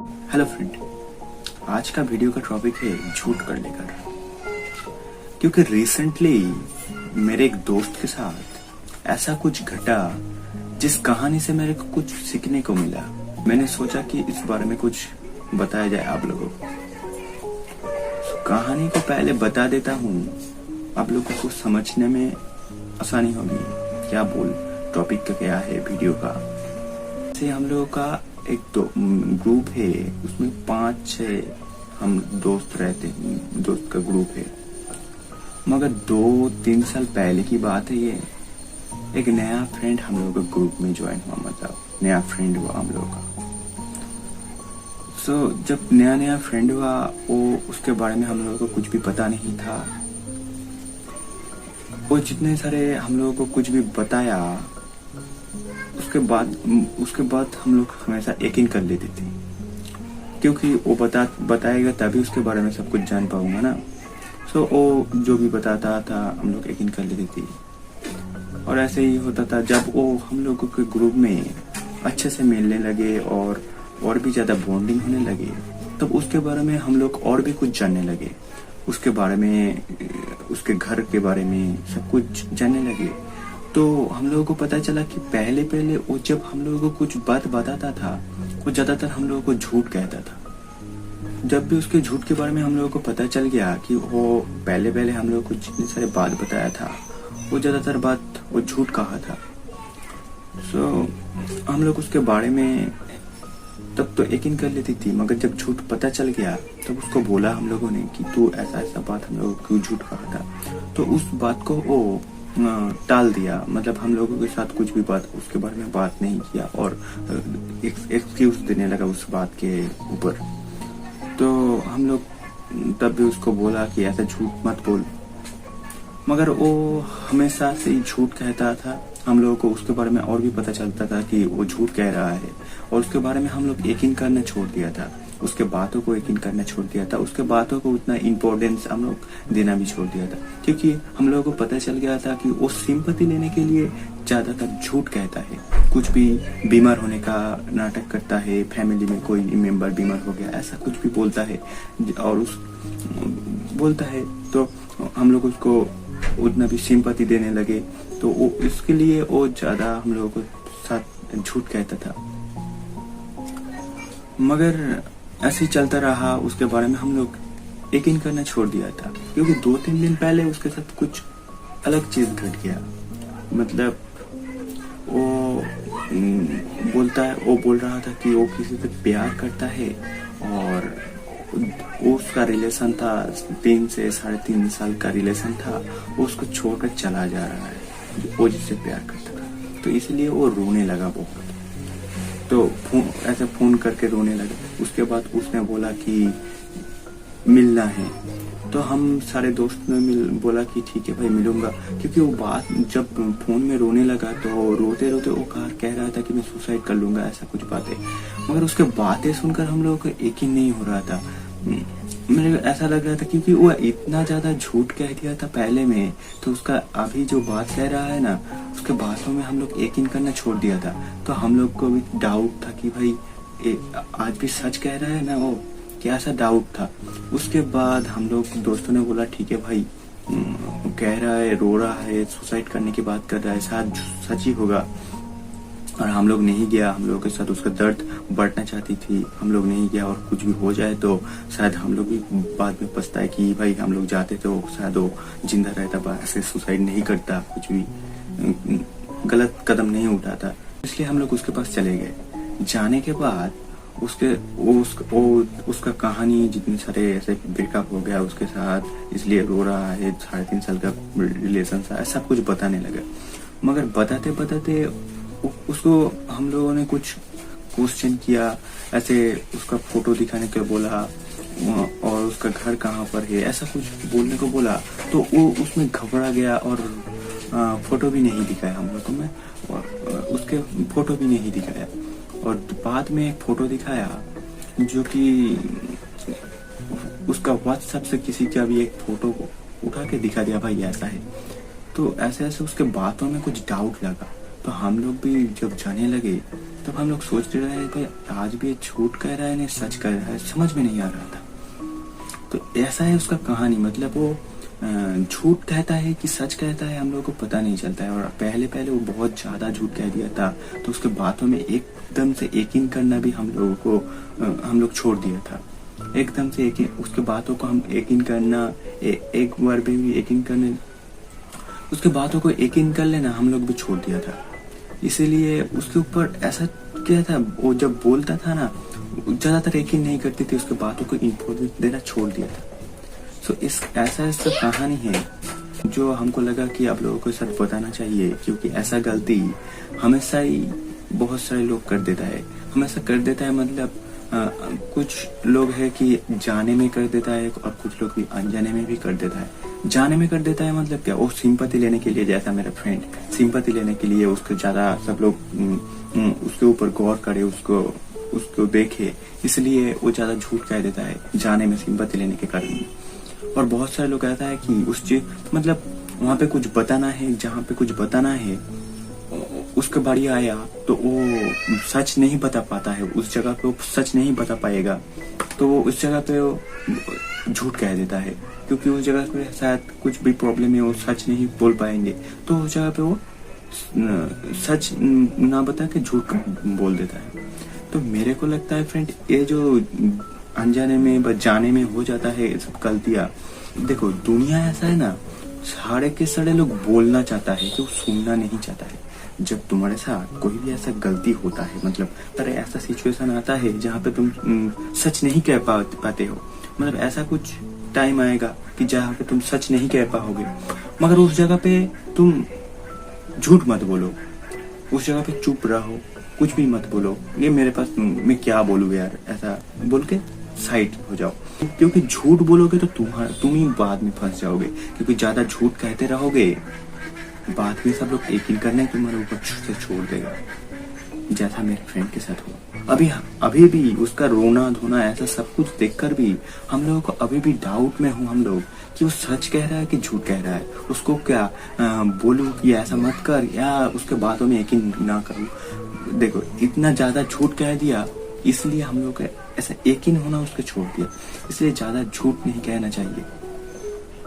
Hello friend, आज का video का टॉपिक है झूठ कर लेकर। क्योंकि रिसेंटली मेरे एक दोस्त के साथ ऐसा कुछ घटा जिस कहानी से मेरे को कुछ सीखने को मिला। मैंने सोचा कि इस बारे में कुछ बताया जाए आप लोगों को। कहानी को पहले बता देता हूँ, आप लोगों को समझने में आसानी होगी क्या टॉपिक का क्या है वीडियो का। से हम लोगों का एक तो ग्रुप है, उसमें 5-6 हम दोस्त रहते हैं, दोस्त का ग्रुप है। मगर 2-3 साल पहले की बात है ये। एक नया फ्रेंड हम लोगों का ग्रुप में ज्वाइन हुआ, मतलब नया फ्रेंड हुआ हम लोगों का। जब नया फ्रेंड हुआ, वो उसके बारे में हम लोगों को कुछ भी पता नहीं था। वो जितने सारे हम लोगों को कुछ भी बताया, उसके बाद हम लोग हमेशा यकीन कर लेते थे, क्योंकि वो बताएगा तभी उसके बारे में सब कुछ जान पाऊंगा ना। वो जो भी बताता था हम लोग यकीन कर लेते थे। और ऐसे ही होता था, जब वो हम लोगों के ग्रुप में अच्छे से मिलने लगे और भी ज्यादा बॉन्डिंग होने लगे, तब उसके बारे में हम लोग और भी कुछ जानने लगे। उसके बारे में, उसके घर के बारे में सब कुछ जानने लगे। तो हम लोगों को पता चला कि पहले वो जब हम लोगों को कुछ बात बताता था, वो ज्यादातर हम लोगों को झूठ कहता था। जब भी उसके झूठ के बारे में हम लोगों को पता चल गया कि वो पहले हम लोगों को जितने सारे बात बताया था, वो ज्यादातर बात वो झूठ कहा था। हम लोग उसके बारे में तब तो यकीन कर लेती थी, मगर जब झूठ पता चल गया तब उसको बोला हम लोगों ने कि तू ऐसा बात हम लोगों को क्यों झूठ कहा था। तो उस बात को वो टाल दिया, मतलब हम लोगों के साथ कुछ भी बात उसके बारे में बात नहीं किया और एक्सक्यूज देने लगा उस बात के ऊपर। तो हम लोग तब भी उसको बोला कि ऐसा झूठ मत बोल, मगर वो हमेशा से ही झूठ कहता था। हम लोगों को उसके बारे में और भी पता चलता था कि वो झूठ कह रहा है, और उसके बारे में हम लोग यकीन करना छोड़ दिया था, उसके बातों को यकीन करना छोड़ दिया था, उसके बातों को उतना इम्पोर्टेंस हम लोग देना भी छोड़ दिया था। क्योंकि हम लोगों को पता चल गया था कि वो सिंपैथी लेने के लिए ज्यादातर झूठ कहता है। कुछ भी बीमार होने का नाटक करता है, फैमिली में कोई मेंबर बीमार हो गया, ऐसा कुछ भी बोलता है और बोलता है। तो हम लोग उसको उतना भी सिंपैथी देने लगे, तो वो इसके लिए वो ज्यादा हम लोगों को साथ झूठ कहता था। मगर ऐसे ही चलता रहा, उसके बारे में हम लोग यकीन करना छोड़ दिया था। क्योंकि 2-3 दिन पहले उसके साथ कुछ अलग चीज घट गया। मतलब वो बोल रहा था कि वो किसी से प्यार करता है, और उसका रिलेशन था 3 से 3.5 साल का रिलेशन था। वो उसको छोड़कर चला जा रहा है, वो जिससे प्यार करता था। तो इसलिए वो रोने लगा बहुत। तो ऐसे फोन करके रोने लगा। उसके बाद उसने बोला कि मिलना है। तो हम सारे दोस्त ने बोला कि ठीक है भाई, मिलूंगा। क्योंकि वो बात जब फोन में रोने लगा, तो रोते रोते वो कह रहा था कि मैं सुसाइड कर लूंगा, ऐसा कुछ बातें। मगर उसके बातें सुनकर हम लोगों को यकीन नहीं हो रहा था। मेरे को ऐसा लग रहा था, क्योंकि वो इतना ज्यादा झूठ कह दिया था पहले में, तो उसका अभी जो बात कह रहा है ना, उसके बातों में हम लोग यकीन करना छोड़ दिया था। तो हम लोग को भी डाउट था कि भाई आज भी सच कह रहा है ना वो, क्या ऐसा डाउट था। उसके बाद हम लोग दोस्तों ने बोला ठीक है भाई, कह रहा है, रो रहा है, सुसाइड करने की बात कर रहा है, शायद सच ही होगा। और हम लोग नहीं गया। हम लोग के साथ उसका दर्द बढ़ना चाहती थी, हम लोग नहीं गया। और कुछ भी हो जाए तो शायद हम लोग भी बाद में पछताए कि भाई हम लोग जाते तो शायद वो जिंदा रहता, ऐसे सुसाइड नहीं करता, कुछ भी गलत कदम नहीं उठाता। इसलिए हम लोग उसके पास चले गए। जाने के बाद उसका कहानी, जितने सारे ऐसे ब्रेकअप हो गया उसके साथ, इसलिए रो रहा है, 3.5 साल का रिलेशन था, ऐसा कुछ बताने लगा। मगर बताते उसको हम लोगों ने कुछ क्वेश्चन किया, ऐसे उसका फोटो दिखाने को बोला, और उसका घर कहाँ पर है, ऐसा कुछ बोलने को बोला। तो वो उसमें घबरा गया और फोटो भी नहीं दिखाया हम लोगों में, और उसके फोटो भी नहीं दिखाया। और बाद में एक फोटो दिखाया जो कि उसका व्हाट्सएप से किसी का भी एक फोटो उठा के दिखा दिया, भाई ऐसा है। तो ऐसे उसके बातों में कुछ डाउट लगा। तो हम लोग भी जब जाने लगे तब हम लोग सोच रहे हैं भाई आज भी ये झूठ कह रहा है नहीं सच कह रहा है, समझ में नहीं आ रहा था। तो ऐसा है उसका कहानी, मतलब वो झूठ कहता है कि सच कहता है हम लोगों को पता नहीं चलता है। और पहले पहले वो बहुत ज्यादा झूठ कह दिया था, तो उसके बातों में एकदम से यकीन करना भी हम लोग छोड़ दिया था। एकदम से यकीन, उसके बातों को हम यकीन करना, एक बार भी यकीन करने, उसके बातों को यकीन कर लेना हम लोग भी छोड़ दिया था। इसीलिए उसके ऊपर ऐसा क्या था, वो जब बोलता था ना ज्यादातर यकीन नहीं करती थी, उसके बातों को इम्पोर्टेंस देना छोड़ दिया था। सो ऐसा कहानी है जो हमको लगा कि आप लोगों को साथ बताना चाहिए, क्योंकि ऐसा गलती हमेशा ही बहुत सारे लोग कर देता है। हमेशा कर देता है मतलब कुछ लोग है कि जाने में कर देता है और कुछ लोग भी अनजाने में भी कर देता है। जाने में कर देता है मतलब क्या, वो सिंपैथी लेने के लिए, जैसा मेरा फ्रेंड सिंपैथी लेने के लिए उसको ज्यादा सब लोग उसके ऊपर गौर करे, उसको देखे, इसलिए वो ज्यादा झूठ कह देता है जाने में सिंपैथी लेने के कारण। और बहुत सारे लोग कहता है कि उस चीज मतलब वहां पे कुछ बताना है, जहाँ पे कुछ बताना है उसके बारी आया तो वो सच नहीं बता पाता है, उस जगह पे वो सच नहीं बता पाएगा, तो वो उस जगह पे वो झूठ कह देता है, क्योंकि उस जगह पे शायद कुछ भी प्रॉब्लम है, वो सच नहीं बोल पाएंगे, तो उस जगह पे वो सच ना बता के झूठ बोल देता है। तो मेरे को लगता है फ्रेंड, ये जो अनजाने में जाने में हो जाता है सब गलतियां, देखो दुनिया ऐसा है ना, सारे के सारे लोग बोलना चाहता है कि वो सुनना नहीं चाहता है। जब तुम्हारे साथ कोई भी ऐसा गलती होता है, मतलब अरे ऐसा सिचुएशन आता है जहाँ पे तुम सच नहीं कह पाते हो, मतलब ऐसा कुछ टाइम आएगा कि जहाँ पे तुम सच नहीं कह पाओगे, मगर उस जगह पे तुम झूठ मत बोलो, उस जगह पे चुप रहो, कुछ भी मत बोलो, ये मेरे पास मैं क्या बोलूँ यार, ऐसा बोल के साइड हो जाओ। क्योंकि झूठ बोलोगे तो तुम ही बाद में फंस जाओगे, क्योंकि ज्यादा झूठ कहते रहोगे बाद में सब लोग यकीन करने तुम्हारे ऊपर से छोड़ देगा, जैसा मेरे फ्रेंड के साथ हुआ। अभी भी उसका रोना धोना ऐसा सब कुछ देखकर भी हम लोगों को अभी भी डाउट में हूँ हम लोग कि वो सच कह रहा है कि झूठ कह रहा है। उसको क्या बोलूं कि ऐसा मत कर, या उसके बातों में यकीन ना करूं। देखो इतना ज्यादा झूठ कह दिया, इसलिए हम लोग का ऐसा यकीन होना उसको छोड़ दिया, इसलिए ज्यादा झूठ नहीं कहना चाहिए।